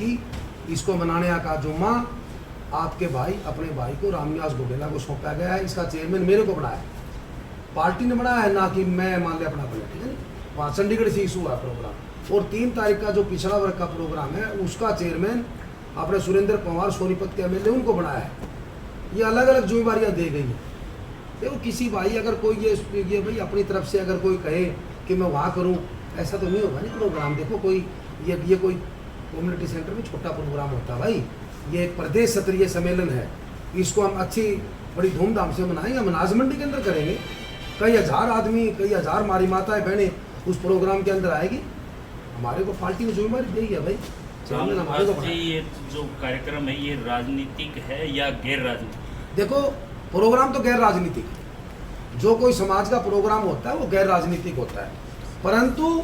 की इसको मनाने का जुम्मा आपके भाई अपने भाई को रामनिवास घोडेला को सौंपा गया है। इसका चेयरमैन मेरे को बनाया, पार्टी ने बनाया है, ना कि मैं मान लिया अपना बना, ठीक है। वहाँ चंडीगढ़ से इशू हुआ प्रोग्राम, और 3 तारीख का जो पिछड़ा वर्ग का प्रोग्राम है उसका चेयरमैन अपने सुरेंद्र पवार सोनीपत के एमएलए उनको बनाया है। ये अलग अलग जिम्मेवारियाँ दे गई हैं। देखो किसी भाई अगर कोई ये भाई अपनी तरफ से अगर कोई कहे कि मैं वहाँ करूँ, ऐसा तो नहीं होगा नहीं प्रोग्राम। देखो कोई ये कोई कम्युनिटी सेंटर में छोटा प्रोग्राम होता है भाई, ये एक प्रदेश स्तरीय सम्मेलन है, इसको हम अच्छी बड़ी धूमधाम से मनाएंगे। हम अनाज मंडी के अंदर करेंगे, कई हज़ार आदमी, कई हज़ार हमारी माताएं बहनें उस प्रोग्राम के अंदर आएगी। हमारे को पार्टी ने जिम्मेदारी दी है भाई, हमारे को। ये जो कार्यक्रम है ये राजनीतिक है या गैर राजनीतिक? देखो प्रोग्राम तो गैर राजनीतिक है, जो कोई समाज का प्रोग्राम होता है वो गैर राजनीतिक होता है, परंतु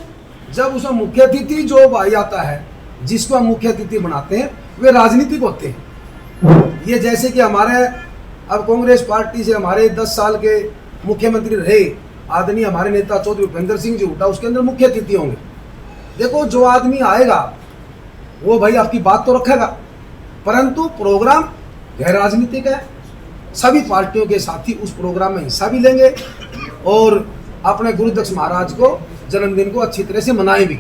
जब उसमें मुख्य अतिथि जो भाई आता है जिसको हम मुख्य अतिथि बनाते हैं वे राजनीतिक होते हैं। ये जैसे कि हमारे अब कांग्रेस पार्टी से हमारे 10 साल के मुख्यमंत्री रहे आदरणीय हमारे नेता चौधरी भूपेंद्र सिंह जी हुड्डा, उसके अंदर मुख्य अतिथि होंगे। देखो जो आदमी आएगा वो भाई आपकी बात तो रखेगा, परंतु प्रोग्राम गैर राजनीतिक है। सभी पार्टियों के साथी उस प्रोग्राम में हिस्सा भी लेंगे और अपने गुरुदक्ष महाराज को जन्मदिन को अच्छी तरह से मनाए भी।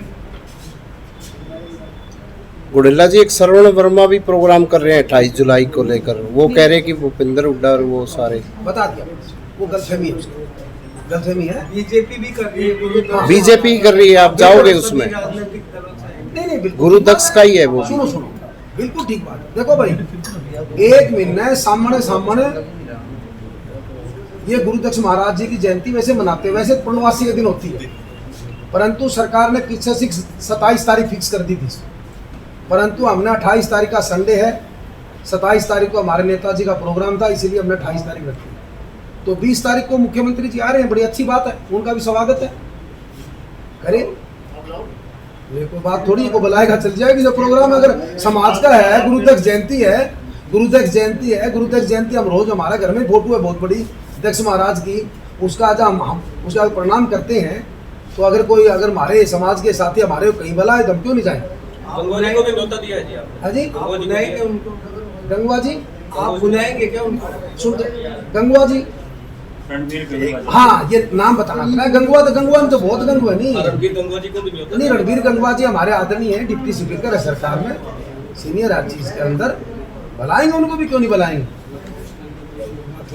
घोडेला जी एक श्रवण वर्मा भी प्रोग्राम कर रहे हैं 28 जुलाई को लेकर, वो कह रहे हैं कि भूपेंद्र हुड्डा और वो सारे। बता दिया, वो गलतफहमी है, उसकी गलतफहमी है। बीजेपी भी कर रही है, बीजेपी कर रही है, आप जाओगे उसमें? नहीं बिल्कुल गुरुदक्ष का ही है वो। सुनो बिल्कुल ठीक बात है। देखो भाई 1 महीना सामने ये गुरुदक्ष महाराज जी की जयंती वैसे मनाते हैं, वैसे पूर्णवासी के दिन होती है, परंतु सरकार ने पीछे 27 तारीख फिक्स कर दी थी, परंतु हमने 28 तारीख का संडे है, 27 तारीख को हमारे नेताजी का प्रोग्राम था, इसीलिए हमने 28 तारीख रखी। तो 20 तारीख को मुख्यमंत्री जी आ रहे हैं, बड़ी अच्छी बात है, उनका भी स्वागत है, करें। ये कोई बात थोड़ी को बुलाएगा चल जाएगी। जो प्रोग्राम अगर समाज का है, गुरुदक्ष जयंती है, गुरुदक्ष जयंती हम रोज हमारे घर में फोटो है बहुत बड़ी दक्ष महाराज की, उसका आज हम उसका प्रणाम करते हैं। तो अगर हमारे समाज के साथी हमारे कहीं बुलाए तो हम क्यों नहीं जाए? गंगवा को भी न्योता दिया है जी आप? हाँ जी, बुलाएंगे उनको? गंगवा जी आप बुलाएंगे क्या उनको? सुन, गंगवा जी, हाँ ये नाम बताना था। गंगवा में तो बहुत गंगवा नहीं, रणबीर गंगवा जी को भी न्योता नहीं। रणबीर गंगवा जी हमारे आदरणीय हैं, डिप्टी स्पीकर है सरकार में, सीनियर है चीज के अंदर, बुलाएंगे उनको भी, क्यों नहीं बुलाएंगे?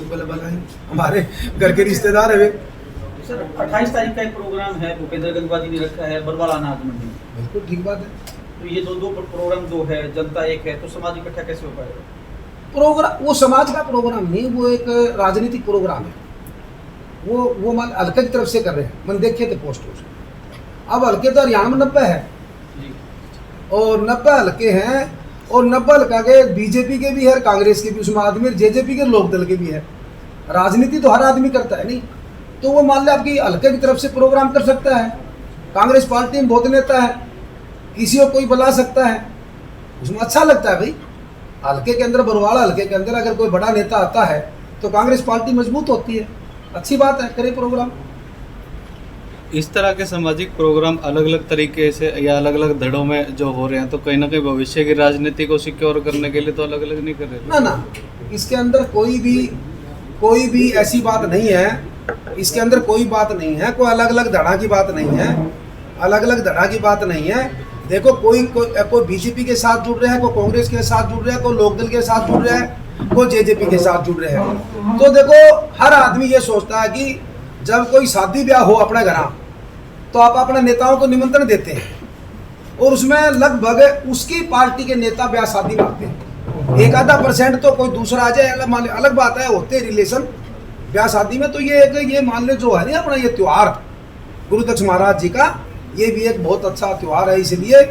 बुलाएंगे, हमारे घर के रिश्तेदार है वे। सर 28 तारीख का एक प्रोग्राम है, भूपेंद्र गंगवा जी ने रखा है बरवाला अनाज मंडी। बिल्कुल ठीक बात है। तो ये दो प्रोग्राम दो है, जनता एक है, तो समाज इकट्ठा कैसे हो पाएगा? प्रोग्राम वो समाज का प्रोग्राम नहीं, वो एक राजनीतिक प्रोग्राम है। वो मान हल्के की तरफ से कर रहे हैं, मैंने देखे थे पोस्ट उसको। अब हल्के तो हरियाणा में 90 है और 90 हल्के हैं, और 90 हल्का के बीजेपी के भी है, कांग्रेस के भी उसमें आदमी, जेजेपी के लोकदल के भी है। राजनीति तो हर आदमी करता है नहीं, तो वो मान लिया आपकी हल्के की तरफ से प्रोग्राम कर सकता है। कांग्रेस पार्टी में बहुत नेता है, किसी को कोई बुला सकता है, उसमें अच्छा लगता है भाई। हल्के के अंदर, बरवाड़ा हल्के के अंदर अगर कोई बड़ा नेता आता है तो कांग्रेस पार्टी मजबूत होती है, अच्छी बात है, करें प्रोग्राम। इस तरह के सामाजिक प्रोग्राम अलग अलग तरीके से या अलग अलग धड़ों में जो हो रहे हैं, तो कहीं ना कहीं भविष्य की राजनीति को सिक्योर करने के लिए तो अलग अलग नहीं कर रहे ना, इसके अंदर कोई भी ऐसी बात नहीं है, इसके अंदर कोई बात नहीं है, कोई अलग अलग धड़ा की बात नहीं है, अलग अलग धड़ा की बात नहीं है। देखो कोई बीजेपी के साथ जुड़ रहा है, कोई कांग्रेस के साथ जुड़ रहा है, कोई लोकदल के साथ जुड़ रहा है, कोई जेजेपी के साथ जुड़ रहे हैं। तो देखो हर आदमी ये सोचता है कि जब कोई शादी ब्याह हो अपने घर तो आप अपने नेताओं को निमंत्रण देते हैं, और उसमें लगभग उसकी पार्टी के नेता ब्याह शादी में आते हैं। 1-आधा% तो कोई दूसरा आ जाए, अलग बात है, होते रिलेशन ब्याह शादी में। तो ये मान ले जो है ना अपना ये त्यौहार गुरुदक्ष महाराज जी का, ये भी एक बहुत अच्छा त्यौहार है, इसलिए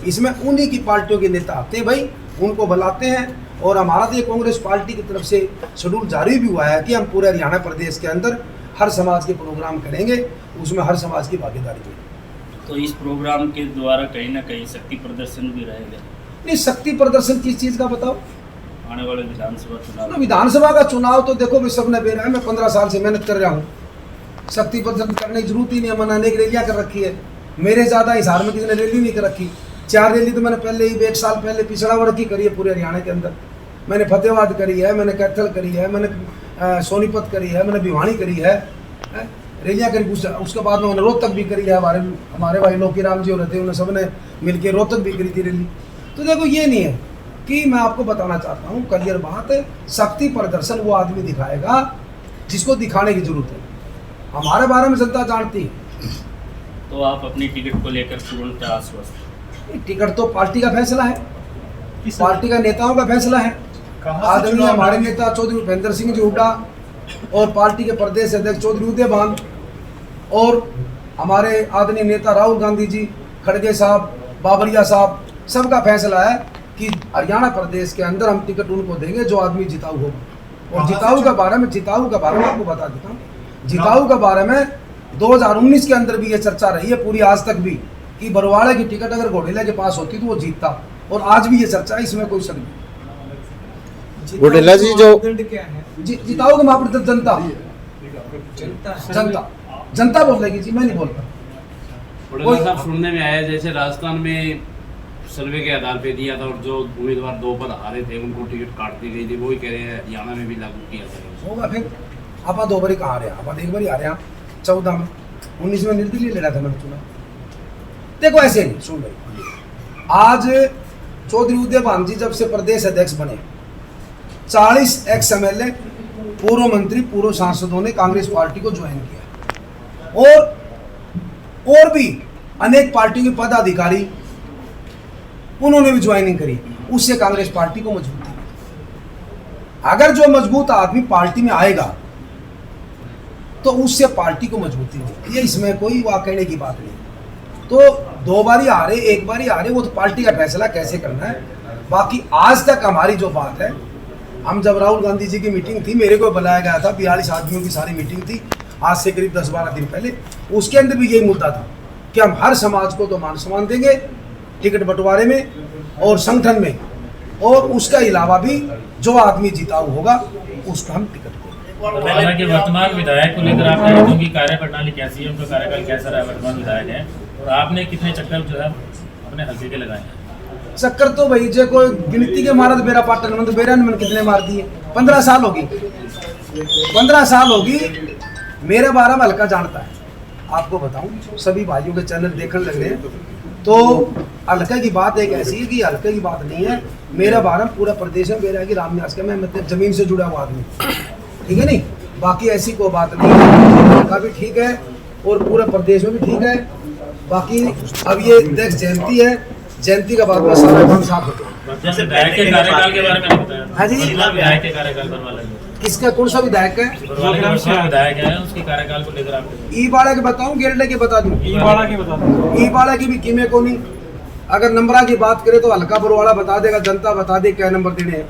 इसमें उन्हीं की पार्टियों के नेता आते हैं भाई, उनको बुलाते हैं। और हमारा तो ये कांग्रेस पार्टी की तरफ से शेड्यूल जारी भी हुआ है कि हम पूरे हरियाणा प्रदेश के अंदर हर समाज के प्रोग्राम करेंगे, उसमें हर समाज की भागीदारी होगी। तो इस प्रोग्राम के द्वारा कहीं ना कहीं शक्ति प्रदर्शन भी रहेगा? नहीं, शक्ति प्रदर्शन किस चीज़ का बताओ? आने वाले विधानसभा चुनाव। विधानसभा का चुनाव तो देखो भाई सबने बेरा है, मैं 15 साल से मेहनत कर रहा हूँ, शक्ति प्रदर्शन करने की जरूरत ही नहीं है, मैंने अनेक रैलियाँ कर रखी है, मेरे ज़्यादा हिसार में किसी ने रैली नहीं कर रखी। 4 रैली तो मैंने पहले ही 1 साल पहले पिछड़ा वर्ग की करी है पूरे हरियाणा के अंदर। मैंने फतेहाबाद करी है, मैंने कैथल करी है, मैंने सोनीपत करी है, मैंने भिवानी करी है, रैलियाँ करी। उसके बाद में मैंने रोहतक भी करी है। हमारे भाई लोकी राम जी हो रहे थे, उन्हें सबने मिलकर रोहतक भी करी थी रैली। तो देखो ये नहीं है कि मैं आपको बताना चाहता हूँ क्लियर बात है, शक्ति प्रदर्शन वो आदमी दिखाएगा जिसको दिखाने की जरूरत है। हमारे बारे में जनता जानती है। तो आप अपनी टिकट को लेकर पूर्णतः आश्वस्त? टिकट तो पार्टी का फैसला है, पार्टी का नेताओं का फैसला है। आदरणीय हमारे नेता चौधरी भूपेंद्र सिंह जी हुड्डा और पार्टी के प्रदेश अध्यक्ष चौधरी उदय भान और हमारे आदरणीय नेता राहुल गांधी जी, खड़गे साहब, बाबरिया साहब, सबका फैसला है कि हरियाणा प्रदेश के अंदर हम टिकट उनको देंगे जो आदमी जिताऊ होगा। और जिताऊ के बारे में आपको बता देता हूँ, जिताऊ के बारे में 2019 के अंदर भी ये चर्चा रही है पूरी आज तक भी कि बरवाड़े की टिकट अगर घोडेला के पास होती तो वो जीतता, और आज भी ये चर्चा है, इसमें कोई शक नहीं। घोडेला जी जो क्या है? जिताऊ का मापदंड जनता बोलेगी जी, मैं नहीं बोलता। घोडेला साहब, सुनने में आया जैसे राजस्थान में सर्वे के आधार पे दिया था और जो उम्मीदवार 2 पद हारे थे उनको टिकट काट दी गई थी, वही कह रहे हैं हरियाणा में भी लागू किया जाएगा। होगा फिर। आप 2 बारी कहाँ रहे, आप 1 बारी आ रहे हैं, 14 में, 19 में निर्दलीय लड़ा था मैंने चुना। देखो ऐसे नहीं, सुन भाई, आज चौधरी उदय भान जी जब से प्रदेश अध्यक्ष बने 40 एक्स MLA, पूर्व मंत्री, पूर्व सांसदों ने कांग्रेस पार्टी को ज्वाइन किया और भी अनेक पार्टी के पदाधिकारी उन्होंने भी ज्वाइनिंग करी। उससे कांग्रेस पार्टी को मजबूती। अगर जो मजबूत आदमी पार्टी में आएगा तो उससे पार्टी को मजबूती मिलेगी, ये इसमें कोई वाह कहने की बात नहीं। तो 2 बारी आ रहे, 1 बारी आ रहे, वो तो पार्टी का फैसला कैसे करना है। बाकी आज तक हमारी जो बात है, हम जब राहुल गांधी जी की मीटिंग थी, मेरे को बुलाया गया था, 42 आदमियों की सारी मीटिंग थी आज से करीब 10-12 दिन पहले। उसके अंदर भी यही मुद्दा था कि हम हर समाज को तो मान सम्मान देंगे टिकट बंटवारे में और संगठन में, और उसका अलावा भी जो आदमी जिताऊ होगा उसको हम टिकट देंगे। हालांकि वर्तमान विधायक को लेकर आप कह रहे हो कि कार्य प्रणाली कैसी है, उनका कार्यकाल कैसा रहा, वर्तमान विधायक है, और आपने कितने चक्कर जो है अपने हल्के के लगाए हैं? चक्कर तो भाई जो कोई गिनती के मारा तो बेरा पाटन में तो बेरा ने मैंने कितने मार दिए। 15 साल होगी, 15 साल होगी। मेरे बारे में हल्का जानता है, आपको बताऊं, सभी भाइयों के चैनल देखने लग रहे हैं तो हल्के की बात एक ऐसी है कि हल्के की बात नहीं है। मेरा बारे में पूरा प्रदेश में मेरा है कि रामनिवास का, मैं मतलब जमीन से जुड़ा हुआ आदमी, ठीक है नहीं। बाकी ऐसी कोई बात नहीं है, हल्का भी ठीक है और पूरे प्रदेश में भी ठीक है। बाकी अब ये देख जयंती है, जयंती का बाद में सारा काम साफ होता है। जैसे विधायक के कार्यकाल के बारे में नहीं बताया। हाँ जी, विधायक के कार्यकाल पर वाला किसका, कौन सा विधायक है? विधायक है, उसके कार्यकाल को लेकर आप ई-बाड़ा के बताऊं, गेरडे के बता दूं? ई-बाड़ा की भी कीमे को नहीं। अगर नंबरा की बात करें तो हल्का बरवाड़ा बता देगा, जनता बता दे क्या नंबर देने हैं,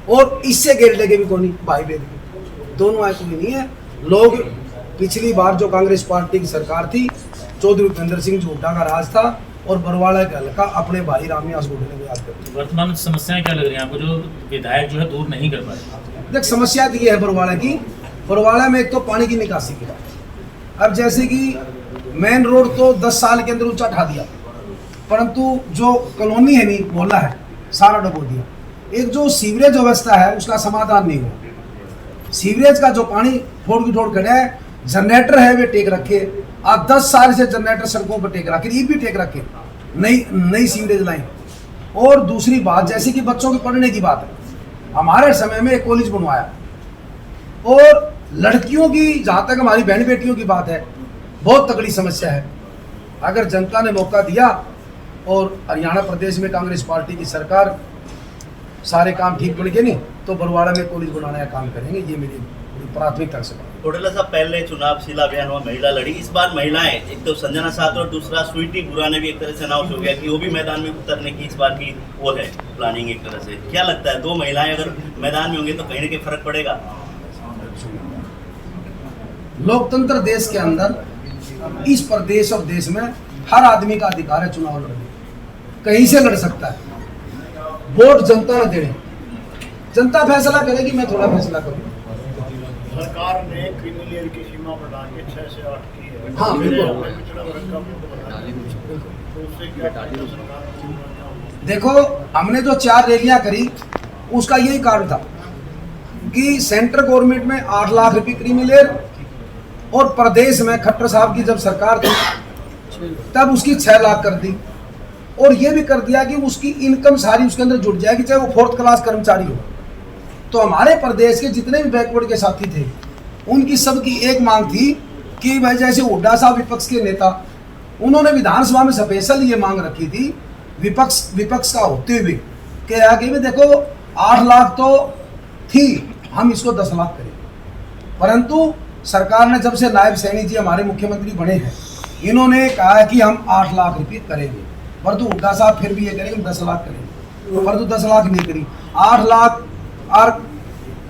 और इससे गेरडे के भी को नहीं, भाई बेद के दोनों आए कोई नहीं है। लोग पिछली बार जो कांग्रेस पार्टी की सरकार थी, चौधरी भूपेंद्र सिंह जी हुड्डा का राज था, और बरवाड़ा का हल्का अपने भाई रामनिवास गोडे ने याद कर। वर्तमान समस्याएं क्या लग रही हैं आपको जो विधायक जो है दूर नहीं कर पाए? देख, समस्या तो ये है बरवाड़ा की, बरवाड़ा में एक तो पानी की निकासी की बात। अब जैसे कि मेन रोड तो 10 साल के अंदर ऊंचा उठा दिया, परंतु जो कॉलोनी है नहीं मोहल्ला है सारा डबो दिया। एक जो सीवरेज व्यवस्था है उसका समाधान नहीं हुआ। सीवरेज का जो पानी ठोड़ की ठोड़ खड़ा है, जनरेटर है वे टेक रखे, आप 10 साल से जनरेटर सड़कों पर टेक रखे, ये भी टेक रखे, नई सीवरेज लाइन। और दूसरी बात, जैसे कि बच्चों के पढ़ने की बात है, हमारे समय में एक कॉलेज बनवाया, और लड़कियों की, जहाँ तक हमारी बहन बेटियों की बात है, बहुत तगड़ी समस्या है। अगर जनता ने मौका दिया और हरियाणा प्रदेश में कांग्रेस पार्टी की सरकार सारे काम ठीक बन गए नहीं तो बरवाड़ा में कॉलेज बनाने का काम करेंगे, ये मेरी प्राथमिकता से। घोडेला साहब, पहले चुनाव शीला अभियान हुआ, महिला लड़ी, इस बार महिलाएं, एक तो संजना साथ और दूसरा स्वीटी बुरा ने भी एक तरह से अनाउंस हो गया कि वो भी मैदान में उतरने की इस बार की वो है प्लानिंग एक तरह से। क्या लगता है 2 महिलाएं अगर मैदान में होंगी तो कहीं ना कहीं फर्क पड़ेगा? लोकतंत्र देश के अंदर, इस प्रदेश और देश में हर आदमी का अधिकार है चुनाव लड़ने, कहीं से लड़ सकता है। वोट जनता ने देने, जनता फैसला करेगी, मैं थोड़ा फैसला करूँगा। सरकार ने क्रिमिनल की सीमा बढ़ा के 6 से 8 की है। हाँ, बिल्कुल। पिछड़ा वर्ग का वोट बढ़ा दिया। तो उससे क्या सरकार? देखो, हमने जो 4 रैलियां करी उसका यही कारण था कि सेंट्रल गवर्नमेंट में 8 लाख रुपए क्रिमिनल और प्रदेश में खट्टर साहब की जब सरकार थी तब उसकी 6 लाख कर दी, और ये भी कर दिया कि उसकी इनकम सारी उसके अंदर जुड़ जाएगी, चाहे वो 4th क्लास कर्मचारी हो। तो हमारे प्रदेश के जितने भी बैकवर्ड के साथी थे उनकी सबकी एक मांग थी कि भाई जैसे हुड्डा साहब विपक्ष के नेता, उन्होंने विधानसभा में स्पेशल ये मांग रखी थी विपक्ष का होते हुए कि आगे में देखो 8 लाख तो थी, हम इसको 10 लाख करें। परंतु सरकार ने जब से नायब सैनी जी हमारे मुख्यमंत्री बने हैं, इन्होंने कहा कि हम 8 लाख रुपये करेंगे, परंतु हुड्डा साहब फिर भी ये करेंगे 10 लाख करेंगे, परंतु 10 लाख नहीं करी, 8 लाख। और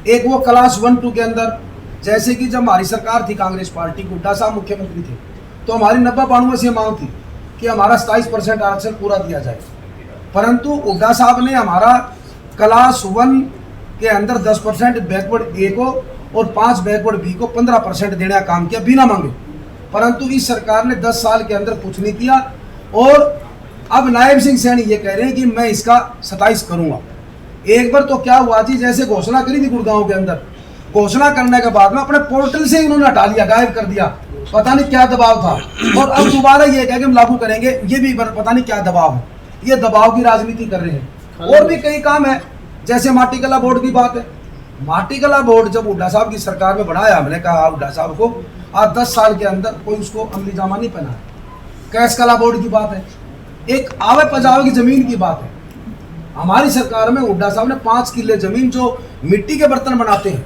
एक वो क्लास 1-2 के अंदर, जैसे कि जब हमारी सरकार थी कांग्रेस पार्टी, हुड्डा साहब मुख्यमंत्री थे, तो हमारी 90-92 से मांग थी कि हमारा 27% आरक्षण पूरा दिया जाए, परंतु हुड्डा साहब ने हमारा क्लास 1 के अंदर 10% बैकवर्ड ए को और 5 बैकवर्ड बी को 15% देने का काम किया बिना मांगे। परंतु इस सरकार ने 10 साल के अंदर कुछ नहीं किया, और अब नायब सिंह सैनी ये कह रहे हैं कि मैं इसका 27 करूंगा। एक बार तो क्या हुआ जी, जैसे घोषणा करी थी गुड़गांव के अंदर, घोषणा करने के बाद में अपने पोर्टल से इन्होंने हटा लिया, गायब कर दिया, पता नहीं क्या दबाव था, और अब दोबारा ये कह के हम लागू करेंगे, ये भी पता नहीं क्या दबाव है, ये दबाव की राजनीति कर रहे हैं। और भी कई काम है, जैसे माटी कला बोर्ड की बात है, माटी कला बोर्ड जब हुड्डा साहब की सरकार में बढ़ाया, हमने कहा हुड्डा साहब को आज 10 साल के अंदर कोई उसको अमली जामा नहीं पहना। कैश कला बोर्ड की बात है, एक आवे पजावे की जमीन की बात है, हमारी सरकार में हुड्डा साहब ने 5 किले जमीन जो मिट्टी के बर्तन बनाते हैं,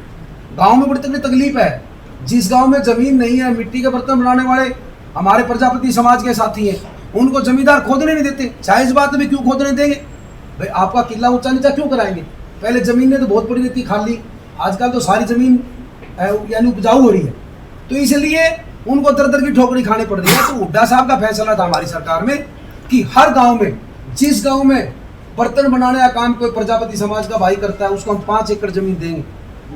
गांव में बड़ी तकलीफ है, जिस गांव में जमीन नहीं है, मिट्टी के बर्तन बनाने वाले हमारे प्रजापति समाज के साथी हैं, उनको जमींदार खोदने नहीं देते। चाहे इस बात में क्यों खोदने देंगे भाई, आपका किला ऊंचा नीचा क्यों कराएंगे? पहले जमीनें तो बहुत पड़ी रहती खाली, आजकल तो सारी जमीन यानी उपजाऊ हो रही है, तो इसलिए उनको दर दर की ठोकरी खानी पड़ रही है। तो हुड्डा साहब का फैसला था हमारी सरकार में कि हर गाँव में, जिस गाँव में बर्तन बनाने का काम कोई प्रजापति समाज का भाई करता है, उसको हम 5 एकड़ जमीन देंगे,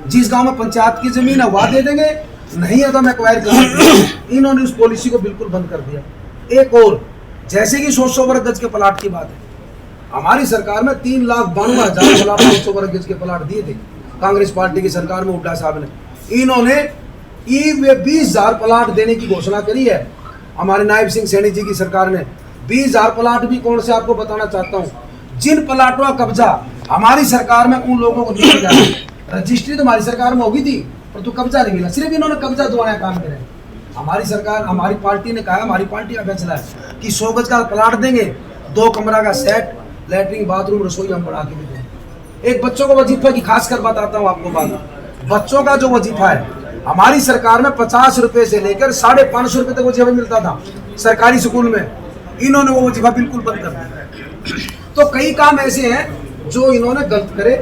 जिस गांव में पंचायत की जमीन है वहां दे देंगे, नहीं है तो हम एक्वायर करेंगे। इन्होंने उस पॉलिसी को बिल्कुल बंद कर दिया। एक और, जैसे कि 100 वर्ग गज के प्लाट की बात है, हमारी सरकार में 3,92,000 प्लाट 100 वर्ग गज के प्लाट दिए थे कांग्रेस पार्टी की सरकार में हुड्डा साहब ने। इन्होंने 20,000 प्लाट देने की घोषणा करी है हमारे नायब सिंह सैनी जी की सरकार ने। 20,000 प्लाट भी कौन से आपको बताना चाहता हूँ, जिन प्लाटों का कब्जा हमारी सरकार में उन लोगों को दिया जाए। रजिस्ट्री तो हमारी सरकार में होगी थी, पर तो कब्जा नहीं मिला, सिर्फ इन्होंने कब्जा दिलाने का काम करे। हमारी सरकार, हमारी पार्टी ने कहा, हमारी पार्टी का फैसला है कि 100 गज का प्लाट देंगे, 2 कमरा का सेट, लैट्रिन बाथरूम रसोई हम बना के भी देंगे। एक बच्चों को वजीफा की खास कर बताता हूँ आपको बात, बच्चों का जो वजीफा है हमारी सरकार में 50 रुपए से लेकर 550 रुपए तक वजीफा मिलता था सरकारी स्कूल में, इन्होंने वो वजीफा बिल्कुल बंद कर दिया। तो कई काम ऐसे हैं जो इन्होंने गलत करे,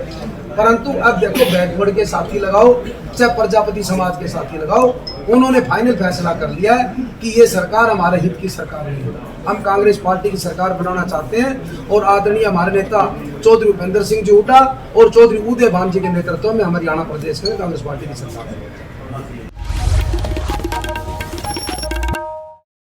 परंतु अब देखो बैकवर्ड के साथी लगाओ चाहे प्रजापति समाज के साथी लगाओ, उन्होंने फाइनल फैसला कर लिया है कि ये सरकार हमारे हित की सरकार नहीं है, हम कांग्रेस पार्टी की सरकार बनाना चाहते हैं। और आदरणीय हमारे नेता चौधरी भूपेंद्र सिंह जी हुड्डा और चौधरी उदय भान जी के नेतृत्व में हरियाणा प्रदेश में कांग्रेस पार्टी की सरकार है।